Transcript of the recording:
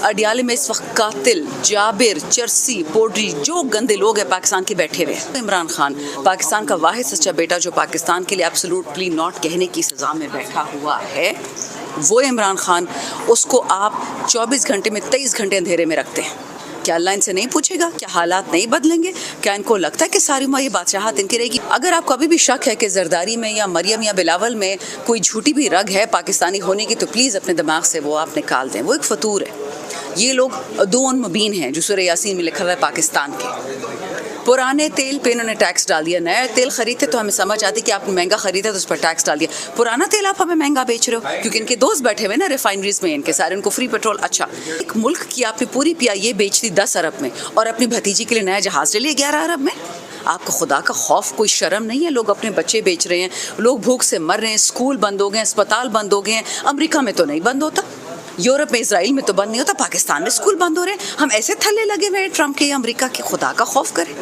अडियाले में इस वक्त कातिल, जाबिर, चरसी, पोड्री, जो गंदे लोग हैं पाकिस्तान के बैठे हुए। इमरान खान पाकिस्तान का वाहिद सच्चा बेटा जो पाकिस्तान के लिए एब्सोल्युटली नॉट कहने की सजा में बैठा हुआ है, वो इमरान खान, उसको आप 24 घंटे में 23 घंटे अंधेरे में रखते हैं। क्या अल्लाह इनसे नहीं पूछेगा? क्या हालात नहीं बदलेंगे? क्या इनको लगता है कि सारी उम्र ये बादशाहत इनकी रहेगी? अगर आपको अभी भी शक है कि जरदारी में या मरियम या बिलावल में कोई झूठी भी रग है पाकिस्तानी होने की, तो प्लीज़ अपने दिमाग से वो आप निकाल दें। वो एक फतूर है। ये लोग दून मुबीन हैं जो सूरह यासीन में लिखा हुआ है पाकिस्तान के। पुराने तेल पे इन्होंने टैक्स डाल दिया। नया तेल खरीदते तो हमें समझ आती कि आपने महंगा खरीदा तो उस पर टैक्स डाल दिया। पुराना तेल आप हमें महंगा बेच रहे हो क्योंकि इनके दोस्त बैठे हुए ना रिफाइनरीज में, इनके सारे, उनको फ्री पेट्रोल। अच्छा, एक मुल्क की आपने पूरी पीआईए बेच दी 10 अरब में और अपनी भतीजी के लिए नया जहाज ले लिया 11 अरब में। आपको खुदा का खौफ, कोई शर्म नहीं है? लोग अपने बच्चे बेच रहे हैं, लोग भूख से मर रहे हैं, स्कूल बंद हो गए, अस्पताल बंद हो गए हैं। अमेरिका में तो नहीं बंद होता, यूरोप में, इजराइल में तो बंद नहीं होता, पाकिस्तान में स्कूल बंद हो रहे हैं। हम ऐसे थल्ले लगे हुए हैं ट्रम्प के, अमेरिका के। खुदा का खौफ करें।